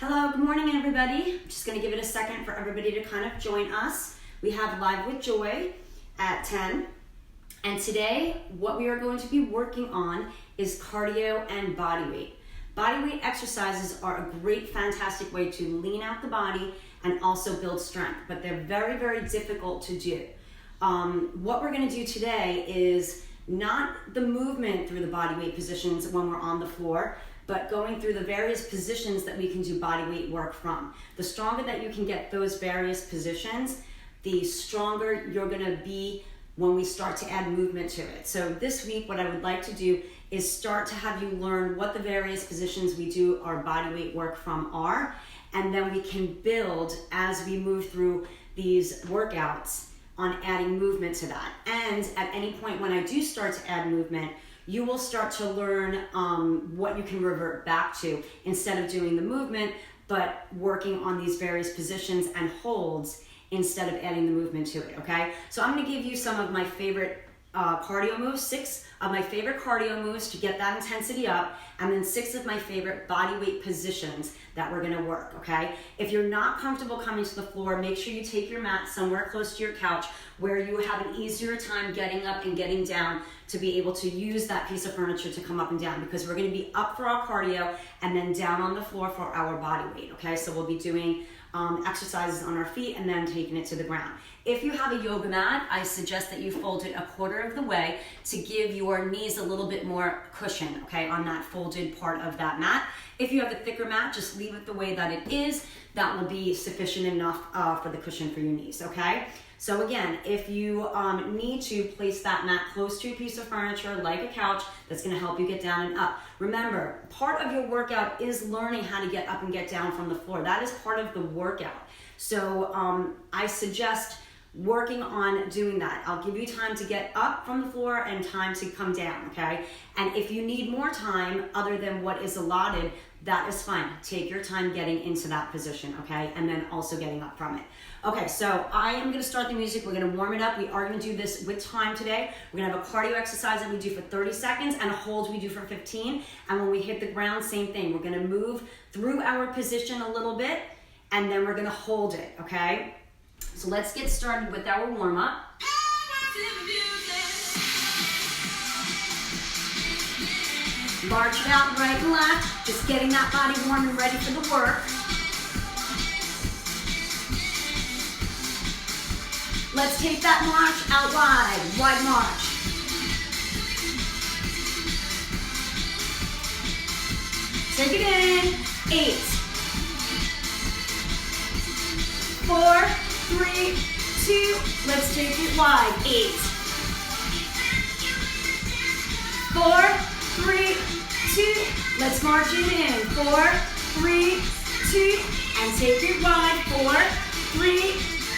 Hello, good morning everybody. I'm just going to give it a second for everybody to kind of join us. We have Live with Joy at 10. And today, what we are going to be working on is cardio and body weight. Body weight exercises are a great, fantastic way to lean out the body and also build strength, but they're very, very difficult to do. What we're going to do today is not the movement through the body weight positions when we're on the floor, but going through the various positions that we can do body weight work from. The stronger that you can get those various positions, the stronger you're gonna be when we start to add movement to it. So this week, what I would like to do is start to have you learn what the various positions we do our body weight work from are, and then we can build as we move through these workouts on adding movement to that. And at any point when I do start to add movement, you will start to learn what you can revert back to instead of doing the movement, but working on these various positions and holds instead of adding the movement to it, okay? So I'm gonna give you some of my favorite cardio moves, 6 of my favorite cardio moves to get that intensity up, and then 6 of my favorite body weight positions that we're gonna work, okay? If you're not comfortable coming to the floor, make sure you take your mat somewhere close to your couch where you have an easier time getting up and getting down to be able to use that piece of furniture to come up and down, because we're gonna be up for our cardio and then down on the floor for our body weight, okay? So we'll be doing exercises on our feet and then taking it to the ground. If you have a yoga mat, I suggest that you fold it a quarter of the way to give your knees a little bit more cushion, okay, on that folded part of that mat. If you have a thicker mat, just leave it the way that it is. That will be sufficient enough for the cushion for your knees, okay? So again, if you need to place that mat close to a piece of furniture like a couch, that's gonna help you get down and up. Remember, part of your workout is learning how to get up and get down from the floor. That is part of the workout. So I suggest working on doing that. I'll give you time to get up from the floor and time to come down, okay? And if you need more time other than what is allotted, that is fine. Take your time getting into that position, okay? And then also getting up from it. Okay, so I am gonna start the music. We're gonna warm it up. We are gonna do this with time today. We're gonna have a cardio exercise that we do for 30 seconds and a hold we do for 15. And when we hit the ground, same thing. We're gonna move through our position a little bit and then we're gonna hold it, okay? So let's get started with our warm up. March it out right and left, just getting that body warm and ready for the work. Let's take that march out wide march. Take it in, 8, 4, 3, 2, let's take it wide, 8, 4, 3, 2, let's march it in, 4, 3, 2, and take it wide, 4, 3,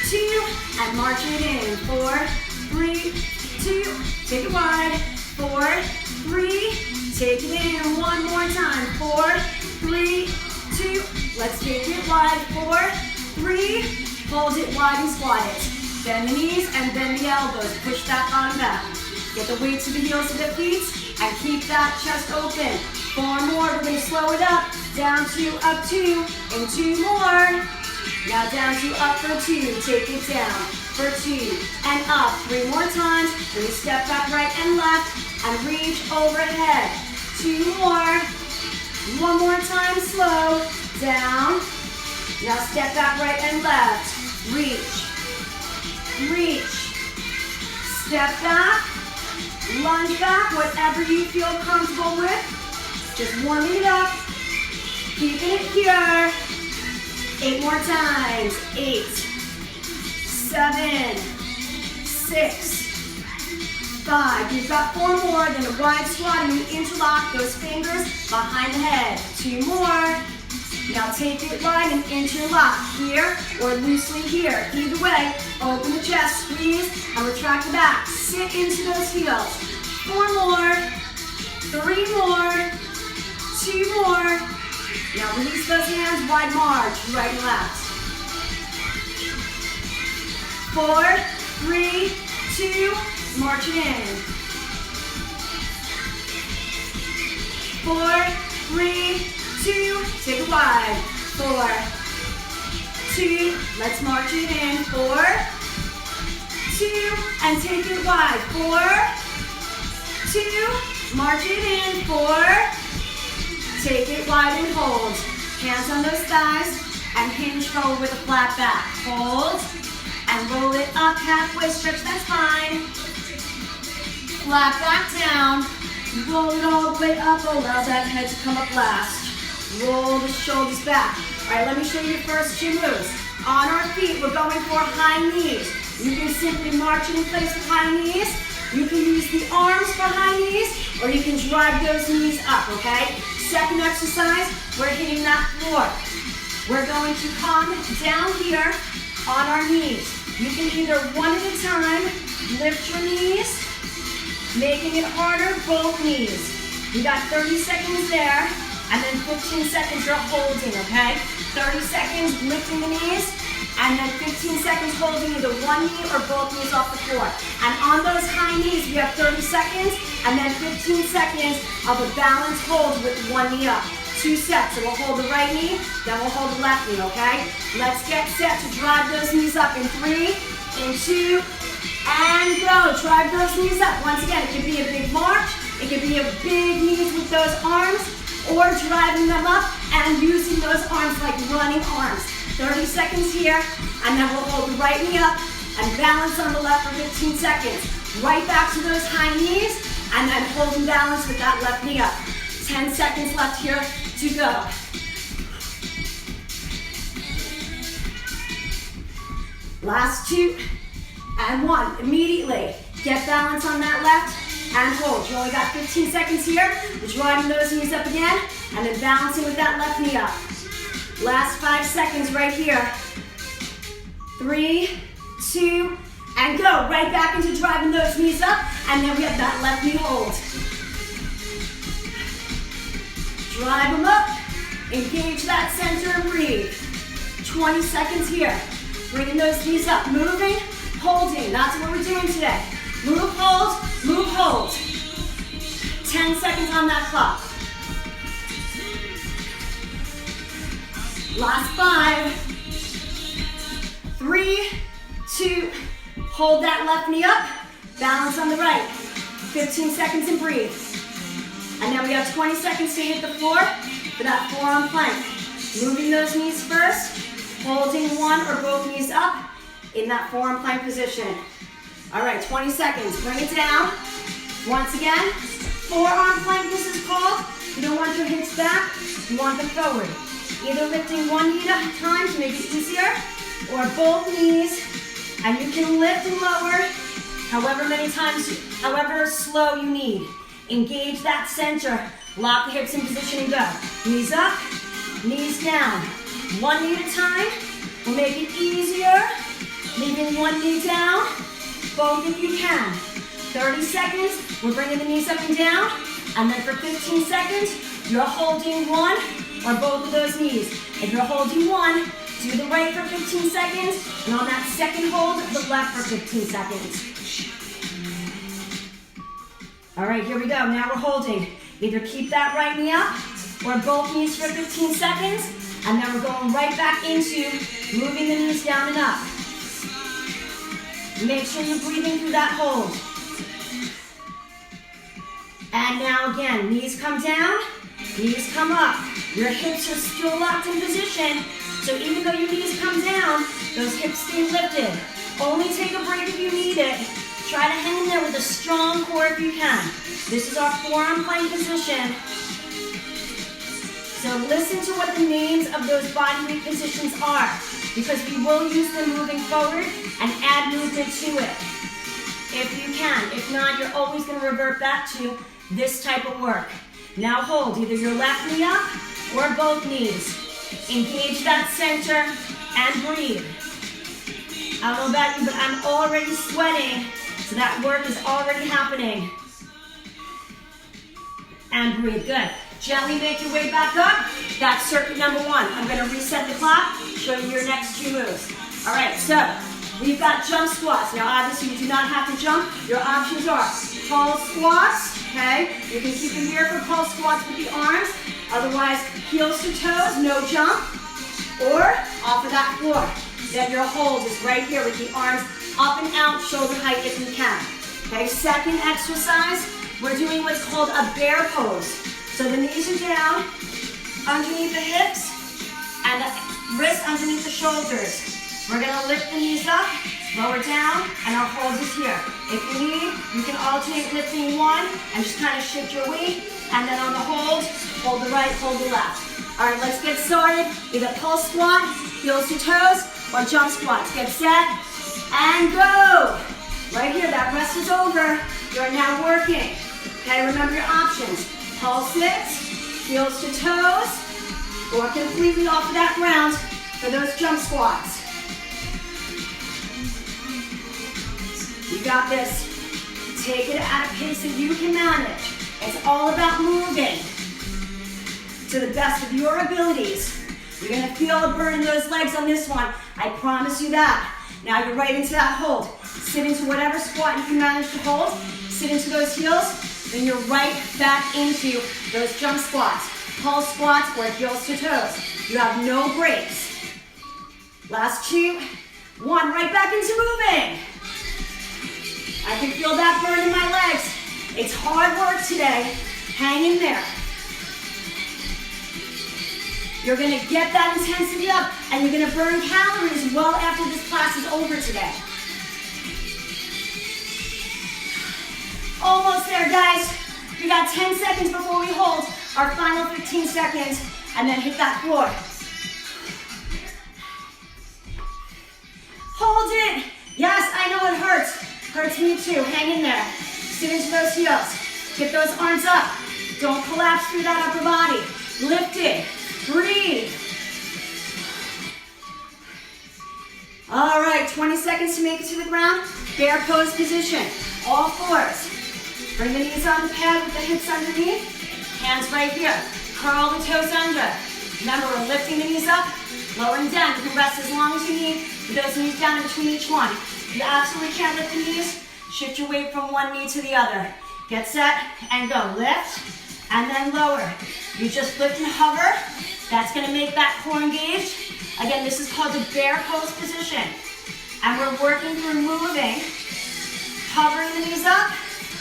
2, and march it in, 4, 3, 2, take it wide, 4, 3, take it in, one more time, 4, 3, 2, let's take it wide, 4, 3, hold it wide and squat it. Bend the knees and bend the elbows, push that bottom back. Get the weight to the heels of the feet and keep that chest open. 4 more, we're gonna slow it up. Down 2, up 2, and 2 more. Now down to up for 2, take it down for 2, and up 3 more times. Then we step back right and left and reach overhead. 2 more, 1 more time, slow, down. Now step back right and left, reach, step back, lunge back, whatever you feel comfortable with. Just warming it up, keeping it here. 8 more times, 8, 7, 6, 5. You've got 4 more, then a wide squat and you interlock those fingers behind the head. 2 more. Now take it wide and interlock here or loosely here. Either way, open the chest, squeeze, and retract the back. Sit into those heels. 4 more, 3 more, 2 more. Now release those hands, wide march, right and left. 4, 3, 2, march it in. 4, 3, 2, take it wide. 4, 4, 2, let's march it in, 4, 2, and take it wide, 4, 2, march it in, 4, take it wide and hold. Hands on those thighs and hinge forward with a flat back. Hold and roll it up, halfway stretch, that's fine. Flat back down, roll it all the way up, allow that head to come up last. Roll the shoulders back. All right, let me show you the first two moves. On our feet, we're going for high knees. You can simply march in place with high knees. You can use the arms for high knees, or you can drive those knees up, okay? Second exercise, we're hitting that floor. We're going to come down here on our knees. You can either one at a time, lift your knees, making it harder, both knees. We got 30 seconds there, and then 15 seconds you're holding, okay? 30 seconds lifting the knees, and then 15 seconds holding either one knee or both knees off the floor. And on those high knees, we have 30 seconds, and then 15 seconds of a balanced hold with one knee up. 2 sets, so we'll hold the right knee, then we'll hold the left knee, okay? Let's get set to drive those knees up in 3, in 2, and go. Drive those knees up. Once again, it could be a big march, it could be a big knees with those arms, or driving them up and using those arms like running arms. 30 seconds here, and then we'll hold the right knee up and balance on the left for 15 seconds. Right back to those high knees, and then hold and balance with that left knee up. 10 seconds left here to go. Last 2 and 1. Immediately get balance on that left and hold. You only got 15 seconds here. We're driving those knees up again, and then balancing with that left knee up. Last 5 seconds right here. 3, 2, and go. Right back into driving those knees up, and then we have that left knee hold. Drive them up, engage that center and breathe. 20 seconds here. Bringing those knees up, moving, holding. That's what we're doing today. Move, hold, move, hold. 10 seconds on that clock. Last 5, 3, 2, hold that left knee up, balance on the right. 15 seconds and breathe. And now we have 20 seconds to hit the floor for that forearm plank. Moving those knees first, holding one or both knees up in that forearm plank position. All right, 20 seconds, bring it down. Once again, forearm plank this is called. You don't want your hips back, you want them forward. Either lifting one knee at a time to make it easier, or both knees, and you can lift and lower however many times, however slow you need. Engage that center, lock the hips in position and go. Knees up, knees down. One knee at a time, we'll make it easier. Leaving one knee down, both if you can. 30 seconds, we're bringing the knees up and down, and then for 15 seconds, you're holding one or both of those knees. If you're holding one, do the right for 15 seconds, and on that second hold, the left for 15 seconds. All right, here we go. Now we're holding. Either keep that right knee up or both knees for 15 seconds, and then we're going right back into moving the knees down and up. Make sure you're breathing through that hold. And now again, knees come down, knees come up. Your hips are still locked in position, so even though your knees come down, those hips stay lifted. Only take a break if you need it. Try to hang in there with a strong core if you can. This is our forearm plank position. So listen to what the names of those bodyweight positions are, because we will use them moving forward and add movement to it if you can. If not, you're always going to revert back to this type of work. Now hold either your left knee up or both knees. Engage that center and breathe. I don't know about you, but I'm already sweating, so that work is already happening. And breathe, good. Gently make your way back up. That's circuit number 1. I'm going to reset the clock, show you your next 2 moves. All right, so we've got jump squats. Now, obviously, you do not have to jump. Your options are pulse squats, okay? You can keep them here for pulse squats with the arms. Otherwise, heels to toes, no jump. or off of that floor. Then your hold is right here with the arms up and out, shoulder height if you can. Okay, second exercise, we're doing what's called a bear pose. So the knees are down, underneath the hips, and the wrists underneath the shoulders. We're gonna lift the knees up, lower down, and our hold is here. If you need, you can alternate lifting one and just kind of shift your weight, and then on the hold the right, hold the left. All right, let's get started. Either pulse squat, heels to toes, or jump squats. Get set, and go. Right here, that rest is over. You're now working. Okay, remember your options. Pulse sits, heels to toes, or completely off of that ground for those jump squats. You got this. Take it at a pace that you can manage. It's all about moving to the best of your abilities. You're gonna feel a burn in those legs on this one. I promise you that. Now you're right into that hold. Sit into whatever squat you can manage to hold. Sit into those heels. Then you're right back into those jump squats. Pulse squats or heels to toes. You have no breaks. Last 2, 1, right back into moving. I can feel that burn in my legs. It's hard work today. Hang in there. You're gonna get that intensity up and you're gonna burn calories well after this class is over today. Almost there, guys. We got 10 seconds before we hold our final 15 seconds and then hit that floor. Hold it. Yes, I know it hurts. Hurts me too. Hang in there. Sit into those heels. Get those arms up. Don't collapse through that upper body. Lift it. Breathe. All right, 20 seconds to make it to the ground. Bear pose position. All fours. Bring the knees on the pad with the hips underneath. Hands right here. Curl the toes under. Remember, we're lifting the knees up, lowering down. You can rest as long as you need with those knees down in between each one. You absolutely can't lift the knees. Shift your weight from one knee to the other. Get set and go. Lift and then lower. You just lift and hover. That's going to make that core engaged. Again, this is called the bear pose position. And we're working through moving, hovering the knees up,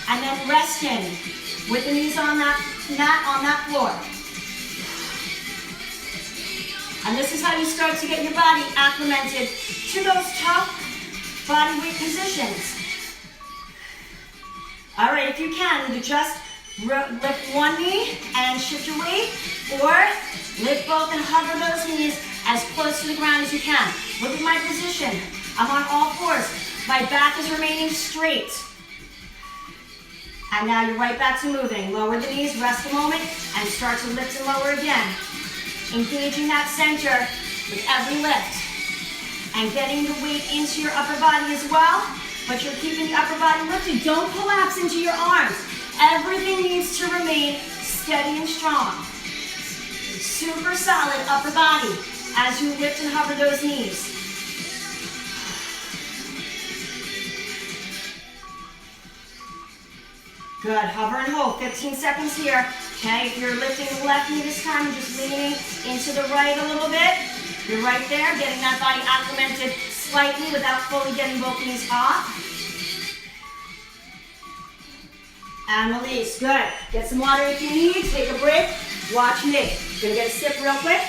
and then resting with the knees on that mat, on that floor. And this is how you start to get your body acclimated to those tough body weight positions. All right, if you can, either just lift one knee and shift your weight, or lift both and hover those knees as close to the ground as you can. Look at my position. I'm on all fours. My back is remaining straight. And now you're right back to moving. Lower the knees, rest a moment, and start to lift and lower again. Engaging that center with every lift. And getting the weight into your upper body as well, but you're keeping the upper body lifted. Don't collapse into your arms. Everything needs to remain steady and strong. Super solid upper body as you lift and hover those knees. Good, hover and hold, 15 seconds here. Okay, if you're lifting the left knee this time, you're just leaning into the right a little bit. You're right there, getting that body acclimated slightly without fully getting both knees off. And release, good. Get some water if you need, take a break, watch me. Gonna get a sip real quick.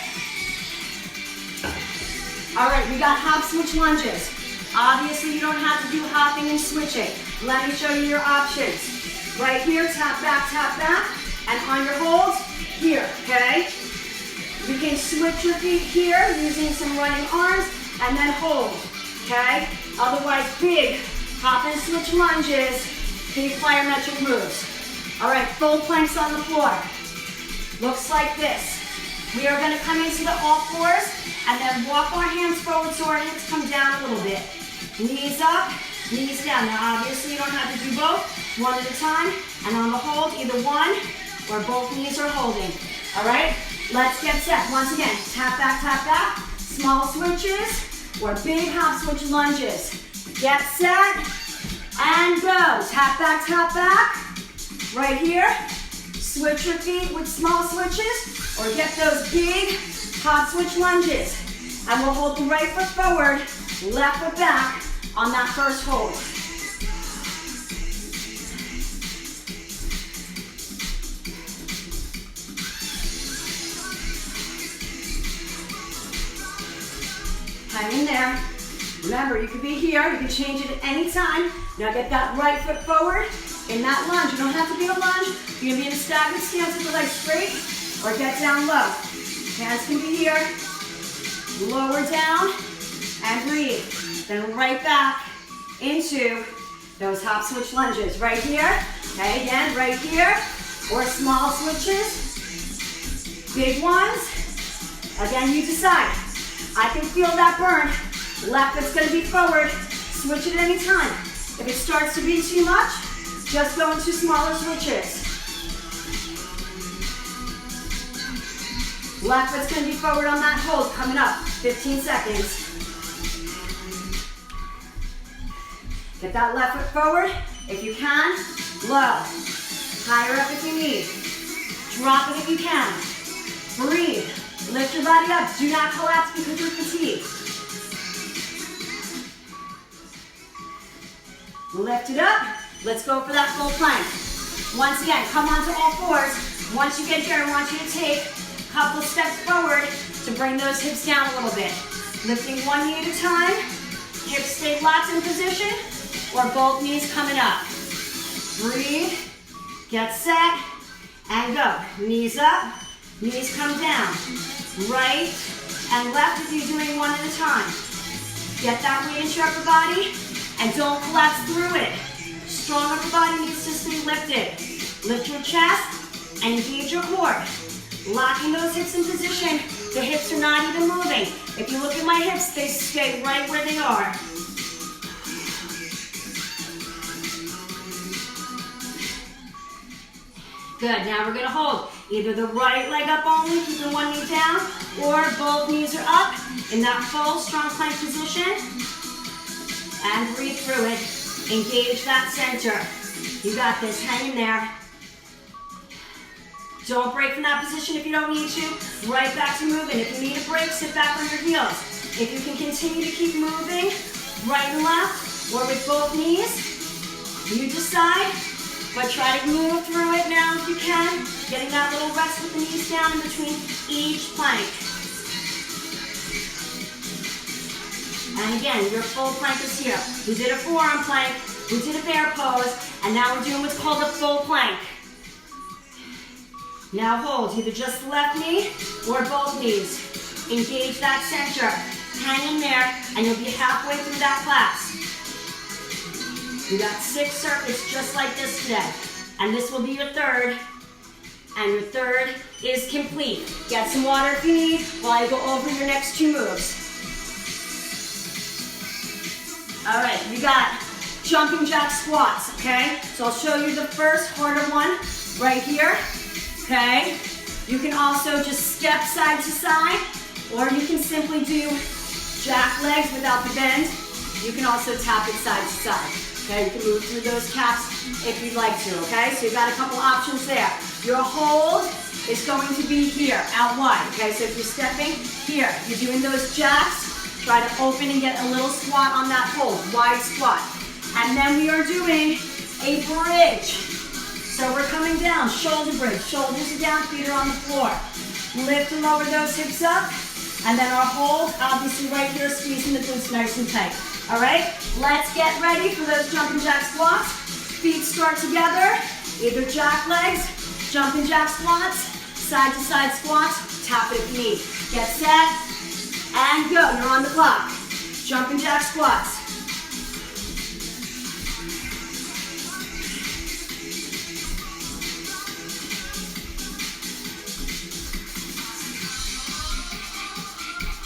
All right, we got hop switch lunges. Obviously, you don't have to do hopping and switching. Let me show you your options. Right here, tap back, and on your holds, here, okay? You can switch your feet here using some running arms, and then hold, okay? Otherwise, big hop and switch lunges, big plyometric moves. All right, full planks on the floor. Looks like this. We are gonna come into the all fours, and then walk our hands forward so our hips come down a little bit. Knees up, knees down. Now, obviously, you don't have to do both, one at a time, and on the hold, either one or both knees are holding. All right, let's get set. Once again, tap back, small switches or big hop switch lunges. Get set and go. Tap back, right here. Switch your feet with small switches or get those big hop switch lunges. And we'll hold the right foot forward, left foot back on that first hold. Hang in there. Remember, you could be here, you can change it at any time. Now get that right foot forward in that lunge. You don't have to be in a lunge. You can be in a stagnant stance with the legs straight or get down low. Hands can be here. Lower down and breathe. Then right back into those hop switch lunges. Right here. Okay, again, right here. Or small switches. Big ones. Again, you decide. I can feel that burn. Left foot's gonna be forward. Switch it at any time. If it starts to be too much, just go into smaller switches. Left foot's gonna be forward on that hold. Coming up, 15 seconds. Get that left foot forward. If you can, low. Higher up if you need. Drop it if you can. Breathe. Lift your body up. Do not collapse because you're fatigued. Lift it up. Let's go for that full plank. Once again, come onto all fours. Once you get here, I want you to take a couple steps forward to bring those hips down a little bit. Lifting one knee at a time. Hips stay locked in position, or both knees coming up. Breathe. Get set. And go. Knees up. Knees come down. Right and left if you're doing one at a time. Get that weight into your upper body and don't collapse through it. Strong upper body needs to stay lifted. Lift your chest and engage your core. Locking those hips in position. The hips are not even moving. If you look at my hips, they stay right where they are. Good, now we're gonna hold either the right leg up only, keeping one knee down, or both knees are up in that full strong plank position. And breathe through it. Engage that center. You got this, hang in there. Don't break from that position if you don't need to. Right back to moving. If you need a break, sit back on your heels. If you can continue to keep moving, right and left, or with both knees, you decide. But try to move through it now if you can. Getting that little rest with the knees down in between each plank. And again, your full plank is here. We did a forearm plank, we did a bear pose, and now we're doing what's called a full plank. Now hold, either just the left knee or both knees. Engage that center. Hang in there, and you'll be halfway through that class. You got 6 circuits just like this today. And this will be your third. And your third is complete. Get some water if you need while I go over your next 2 moves. All right, you got jumping jack squats, okay? So I'll show you the first harder one right here, okay? You can also just step side to side, or you can simply do jack legs without the bend. You can also tap it side to side. Okay, you can move through those taps if you'd like to, okay? So you've got a couple options there. Your hold is going to be here, out wide, okay? So if you're stepping here, you're doing those jacks, try to open and get a little squat on that hold, wide squat. And then we are doing a bridge. So we're coming down, shoulder bridge. Shoulders are down, feet are on the floor. Lift and lower those hips up. And then our hold, obviously right here, squeezing the glutes nice and tight. All right, let's get ready for those jumping jack squats. Feet start together, either jack legs, jumping jack squats, side to side squats, tap it if you need. Get set, and go, you're on the clock. Jumping jack squats.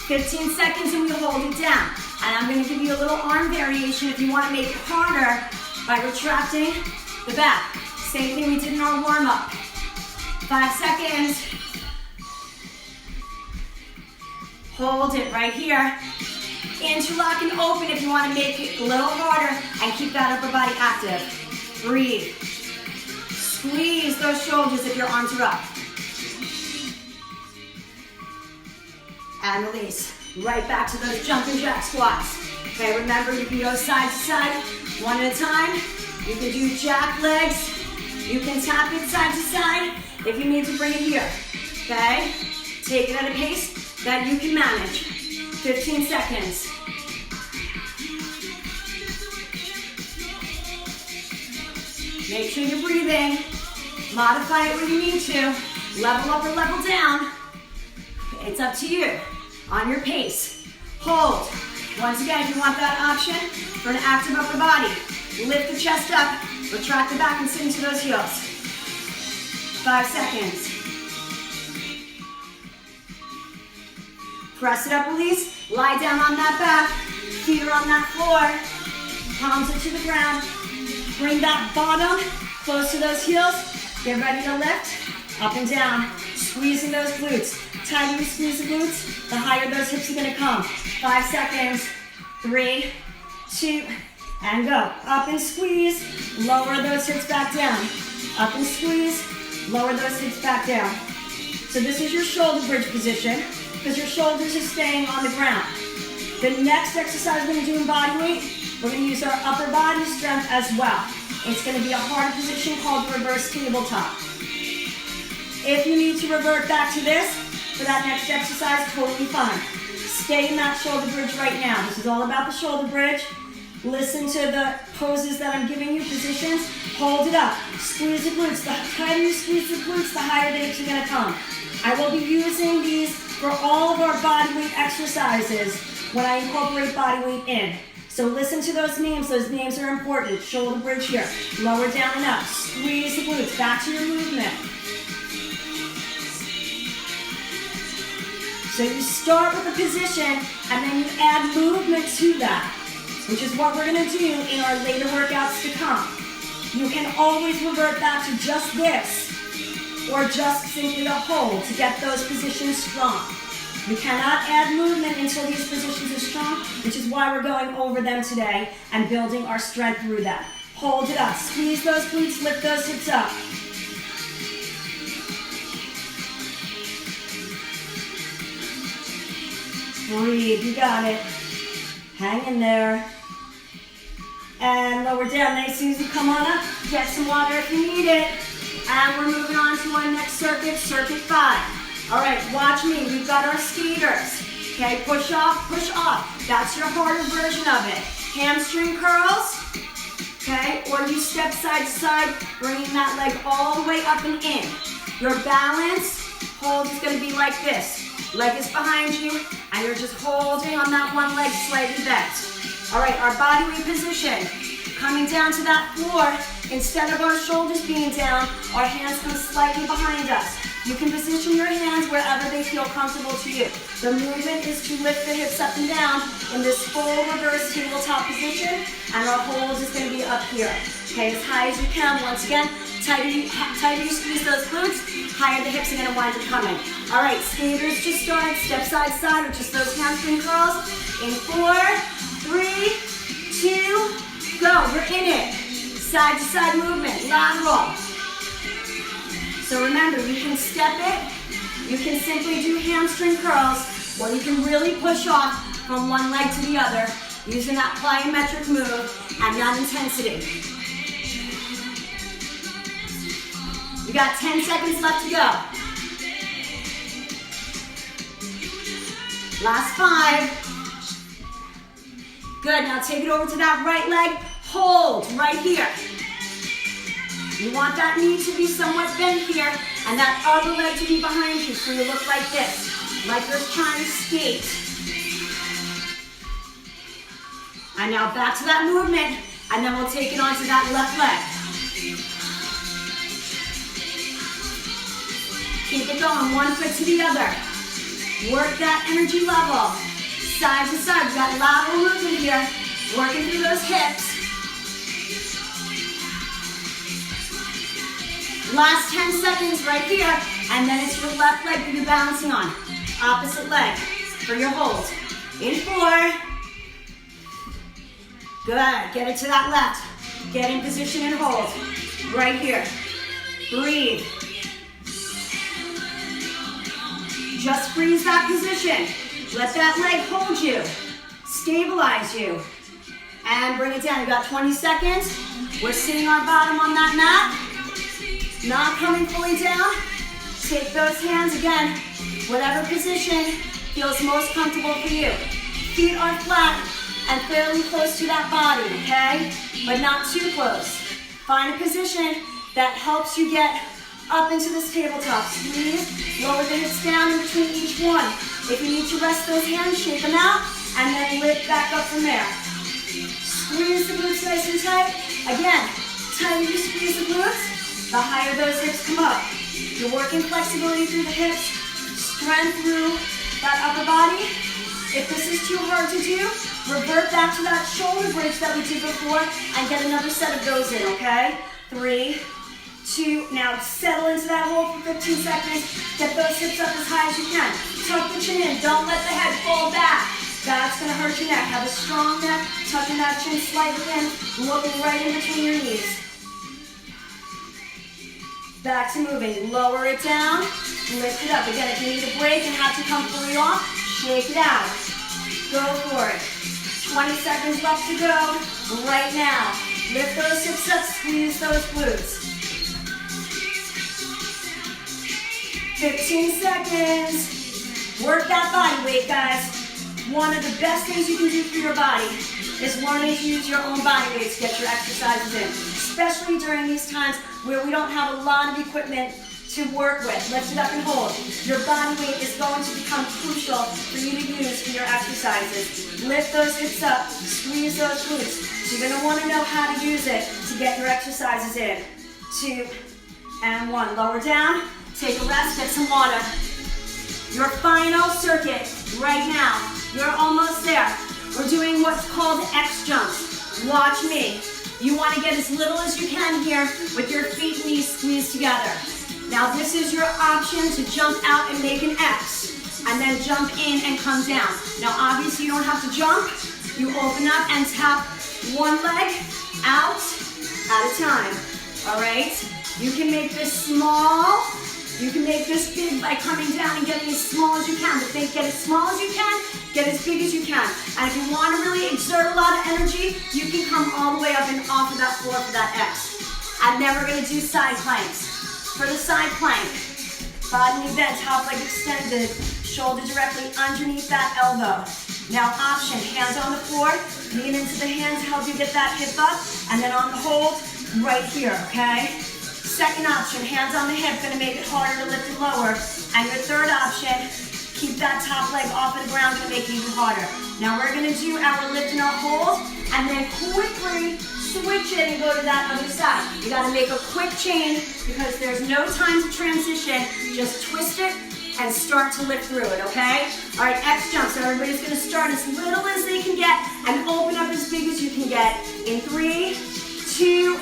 "15 seconds and we hold it down. And I'm going to give you a little arm variation if you want to make it harder by retracting the back. Same thing we did in our warm-up. 5 seconds. Hold it right here. Interlock and open if you want to make it a little harder and keep that upper body active. Breathe. Squeeze those shoulders if your arms are up. and release. Right back to those jumping jack squats. Okay, remember you can go side to side, one at a time. You can do jack legs. You can tap it side to side if you need to bring it here. Okay, take it at a pace that you can manage. 15 seconds. Make sure you're breathing. Modify it where you need to. Level up or level down. It's up to you. On your pace. Hold. Once again, if you want that option for an active upper body, lift the chest up, retract the back and sit into those heels. 5 seconds. Press it up, release. Lie down on that back. Feet are on that floor. Palms are to the ground. Bring that bottom close to those heels. Get ready to lift. Up and down. Squeezing those glutes. The tighter you squeeze the glutes, the higher those hips are gonna come. 5 seconds. 3, 2, and go. Up and squeeze. Lower those hips back down. Up and squeeze. Lower those hips back down. So this is your shoulder bridge position because your shoulders are staying on the ground. The next exercise we're gonna do in bodyweight, we're gonna use our upper body strength as well. It's gonna be a hard position called reverse tabletop. If you need to revert back to this for that next exercise, totally fine. Stay in that shoulder bridge right now. This is all about the shoulder bridge. Listen to the poses that I'm giving you, positions. Hold it up. Squeeze the glutes. The tighter you squeeze the glutes, the higher the hips are gonna come. I will be using these for all of our bodyweight exercises when I incorporate bodyweight in. So listen to those names. Those names are important. Shoulder bridge here. Lower down and up. Squeeze the glutes. Back to your movement. So you start with a position and then you add movement to that, which is what we're gonna do in our later workouts to come. You can always revert back to just this or just simply a hold to get those positions strong. You cannot add movement until these positions are strong, which is why we're going over them today and building our strength through that. Hold it up, squeeze those glutes, lift those hips up. Breathe, you got it. Hang in there. And lower down. Nice, Susie, come on up. Get some water if you need it. And we're moving on to our next circuit, circuit 5. All right, watch me. We've got our skaters. Okay, push off, push off. That's your harder version of it. Hamstring curls. Okay, or you step side to side, bringing that leg all the way up and in. Your balance hold is going to be like this. Leg is behind you, and you're just holding on that one leg slightly bent. All right, our bodyweight position. Coming down to that floor, instead of our shoulders being down, our hands come slightly behind us. You can position your hands wherever they feel comfortable to you. The movement is to lift the hips up and down in this full reverse tabletop position, and our hold is going to be up here. Okay, as high as you can. Once again, tighter you squeeze those glutes, higher the hips are going to wind up coming. All right, skaters to start. Step side to side with just those hamstring curls. In 4, 3, 2, go. You're in it. Side to side movement, lateral. So remember, you can step it, you can simply do hamstring curls, or you can really push off from one leg to the other using that plyometric move and that intensity. You got 10 seconds left to go. Last 5. Good, now take it over to that right leg. Hold right here. You want that knee to be somewhat bent here and that other leg to be behind you so you look like this, like you're trying to skate. And now back to that movement, and then we'll take it onto that left leg. Keep it going, one foot to the other. Work that energy level. Side to side, we've got lateral movement here. Working through those hips. Last 10 seconds right here, and then it's your left leg that you're balancing on. Opposite leg for your hold. In 4. Good, get it to that left. Get in position and hold. Right here. Breathe. Just freeze that position. Let that leg hold you. Stabilize you. And bring it down. You got 20 seconds. We're sitting our bottom on that mat. Not coming fully down. Take those hands again. Whatever position feels most comfortable for you. Feet are flat and fairly close to that body, okay? But not too close. Find a position that helps you get up into this tabletop. Squeeze, lower the hips down in between each one. If you need to rest those hands, shake them out, and then lift back up from there. Squeeze the glutes nice and tight. Again, tighter you squeeze the glutes, the higher those hips come up. You're working flexibility through the hips, strength through that upper body. If this is too hard to do, revert back to that shoulder bridge that we did before and get another set of those in, okay? 3, 2, now settle into that hold for 15 seconds. Get those hips up as high as you can. Tuck the chin in, don't let the head fall back. That's gonna hurt your neck. Have a strong neck, tucking that chin slightly in, looking right in between your knees. Back to moving, lower it down, lift it up. Again, if you need a break and have to come fully off, shake it out. Go for it. 20 seconds left to go right now. Lift those hips up, squeeze those glutes. 15 seconds. Work that body weight, guys. One of the best things you can do for your body is learning to use your own body weight to get your exercises in, especially during these times where we don't have a lot of equipment to work with. Lift it up and hold. Your body weight is going to become crucial for you to use for your exercises. Lift those hips up, squeeze those glutes. So you're going to want to know how to use it to get your exercises in. 2 and 1. Lower down, take a rest, get some water. Your final circuit right now. You're almost there. We're doing what's called X jumps. Watch me. You want to get as little as you can here with your feet and knees squeezed together. Now this is your option to jump out and make an X, and then jump in and come down. Now obviously you don't have to jump. You open up and tap one leg out at a time. All right? You can make this small. You can make this big by coming down and getting as small as you can. But think, get as small as you can, get as big as you can. And if you want to really exert a lot of energy, you can come all the way up and off of that floor for that X. And then we're going to do side planks. For the side plank, body knee bent, top leg extended, shoulder directly underneath that elbow. Now option, hands on the floor, lean into the hands, help you get that hip up, and then on the hold, right here, okay? Second option, hands on the hip, gonna make it harder to lift and lower. And your third option, keep that top leg off of the ground, gonna make it even harder. Now we're gonna do our lift and our hold, and then quickly switch it and go to that other side. You gotta make a quick change because there's no time to transition. Just twist it and start to lift through it, okay? All right, X jumps. So everybody's gonna start as little as they can get and open up as big as you can get. In 3, 2,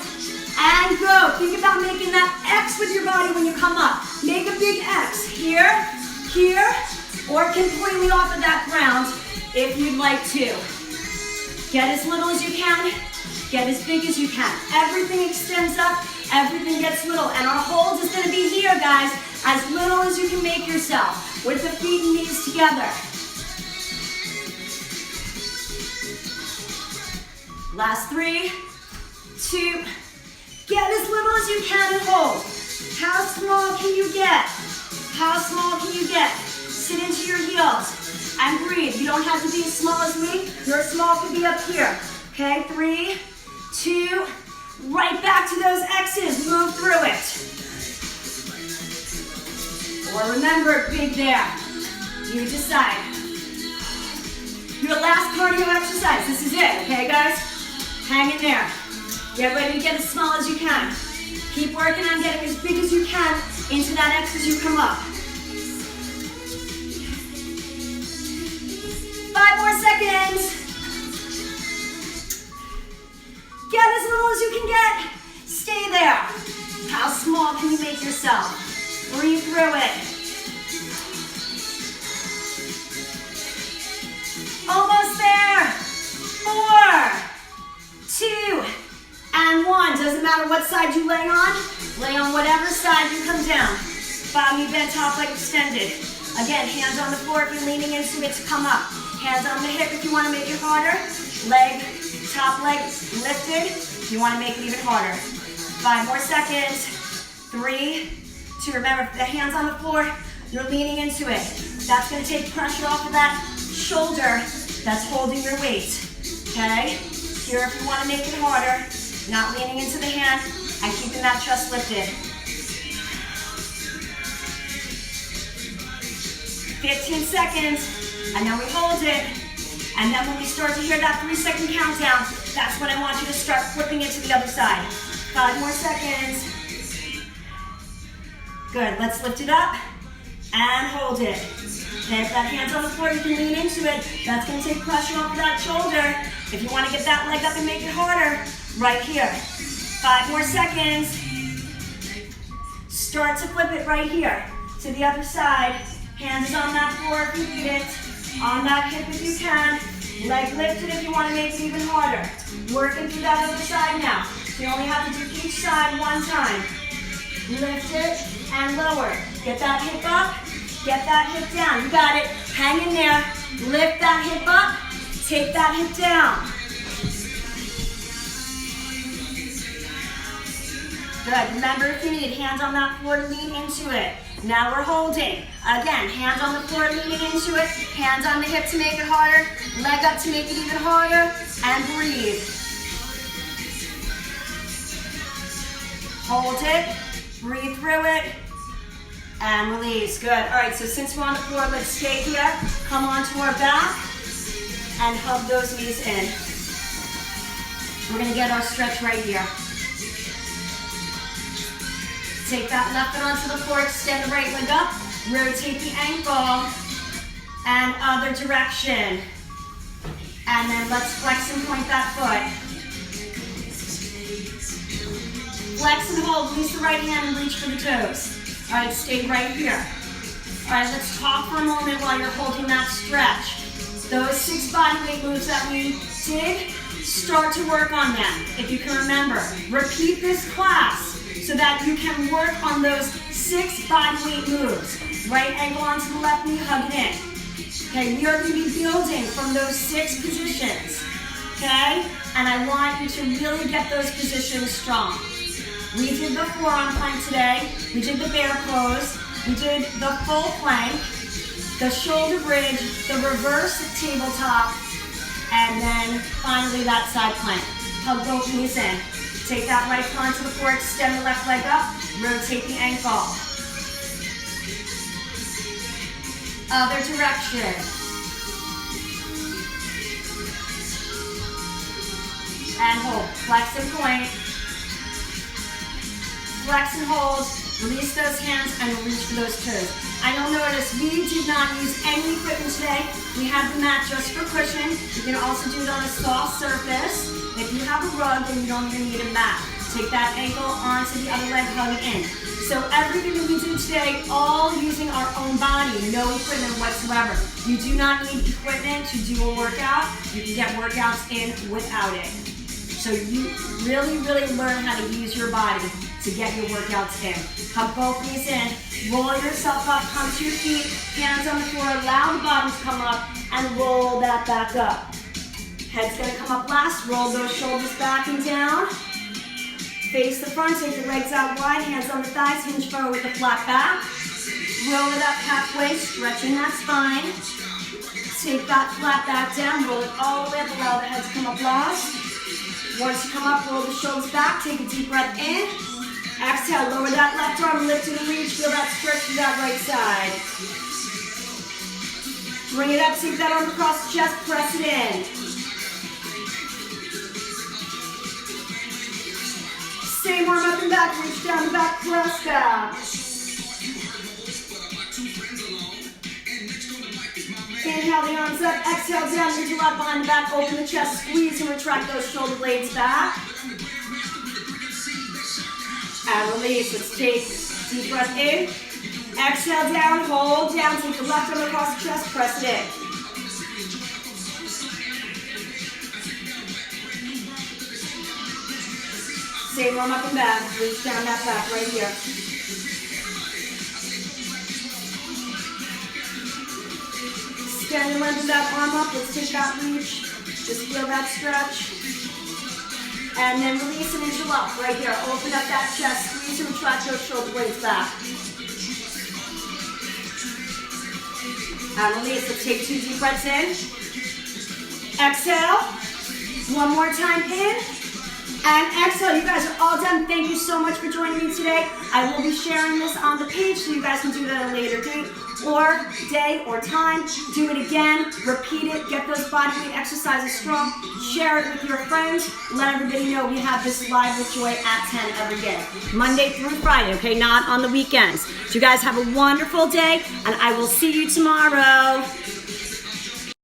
and go. Think about making that X with your body when you come up. Make a big X here, here, or completely off of that ground if you'd like to. Get as little as you can. Get as big as you can. Everything extends up, everything gets little. And our hold is gonna be here, guys, as little as you can make yourself, with the feet and knees together. Last 3, 2, get as little as you can and hold. How small can you get? How small can you get? Sit into your heels and breathe. You don't have to be as small as me. Your small could be up here. Okay, 3, 2, right back to those X's. Move through it. Or remember, big there. You decide. Your last cardio exercise. This is it, okay, guys? Hang in there. Get ready to get as small as you can. Keep working on getting as big as you can into that X as you come up. 5 more seconds. Get as little as you can get. Stay there. How small can you make yourself? Breathe through it. Almost there. 4, 2, and 1. Doesn't matter what side you lay on. Lay on whatever side you come down. Body bent, top leg extended. Again, hands on the floor if you're leaning into it to come up. Hands on the hip if you want to make it harder. Leg, top leg lifted if you want to make it even harder. 5 more seconds. 3, 2, remember, the hands on the floor, you're leaning into it. That's going to take pressure off of that shoulder that's holding your weight. Okay? Here, if you want to make it harder, not leaning into the hand and keeping that chest lifted. 15 seconds, and then we hold it. And then when we start to hear that 3-second countdown, that's when I want you to start flipping it to the other side. 5 more seconds. Good, let's lift it up and hold it. Okay, if that hand's on the floor, you can lean into it. That's gonna take pressure off of that shoulder. If you wanna get that leg up and make it harder, right here. 5 more seconds. Start to flip it right here to the other side. Hands is on that floor if you need it. On that hip if you can. Leg lifted if you want to make it even harder. Working through that other side now. So you only have to do each side one time. Lift it and lower. Get that hip up. Get that hip down. You got it. Hang in there. Lift that hip up. Take that hip down. Good. Remember, if you need, hands on that floor to lean into it. Now we're holding. Again, hands on the floor leaning into it. Hands on the hip to make it harder. Leg up to make it even harder. And breathe. Hold it. Breathe through it. And release. Good. All right, so since we're on the floor, let's stay here. Come onto our back. And hug those knees in. We're going to get our stretch right here. Take that left foot onto the floor, extend the right leg up, rotate the ankle, and other direction. And then let's flex and point that foot. Flex and hold, release the right hand and reach for the toes. All right, stay right here. All right, let's talk for a moment while you're holding that stretch. Those 6 bodyweight moves that we did, start to work on them, if you can remember. Repeat this class so that you can work on those 6 bodyweight moves. Right ankle onto the left knee, hug it in. Okay, we are going to be building from those 6 positions. Okay, and I want you to really get those positions strong. We did the forearm plank today. We did the bear pose. We did the full plank, the shoulder bridge, the reverse tabletop, and then finally that side plank. Hug both knees in. Take that right foot onto the floor, extend the left leg up, rotate the ankle. Other direction. And hold, flex and point. Flex and hold, release those hands and reach for those toes. I don't notice, we did not use any equipment today. We have the mat just for cushion. You can also do it on a soft surface. If you have a rug, then you don't even need a mat. Take that ankle onto the other leg, hug it in. So everything that we did today, all using our own body, no equipment whatsoever. You do not need equipment to do a workout. You can get workouts in without it. So you really, really learn how to use your body to get your workouts in. Hug both knees in, roll yourself up, come to your feet, hands on the floor, allow the bottom to come up, and roll that back up. Head's gonna come up last, roll those shoulders back and down. Face the front, take the legs out wide, hands on the thighs, hinge forward with a flat back. Roll it up halfway, stretching that spine. Take that flat back down, roll it all the way up, allow the head to come up last. Once you come up, roll the shoulders back, take a deep breath in. Exhale, lower that left arm, lift it and reach, feel that stretch to that right side. Bring it up, take that arm across the chest, press it in. Same arm up and back, reach down the back, press back. Inhale the arms up, exhale down, neutral up behind the back, open the chest, squeeze and retract those shoulder blades back. And release, let's take a deep breath in. Exhale down, hold down, take the left arm across the chest, press it in. Same arm up and back, reach down that back right here. Expand the length of that arm up. Let's take that reach. Just feel that stretch. And then release and interlock right here. Open up that chest. Squeeze and retract those shoulder blades back. And release. Let's take 2 deep breaths in. Exhale. One more time in. And exhale. You guys are all done. Thank you so much for joining me today. I will be sharing this on the page so you guys can do that at a later date or day or time. Do it again. Repeat it. Get those bodyweight exercises strong. Share it with your friends. Let everybody know we have this Live with Joy at 10 every day. Monday through Friday, okay? Not on the weekends. So you guys have a wonderful day, and I will see you tomorrow.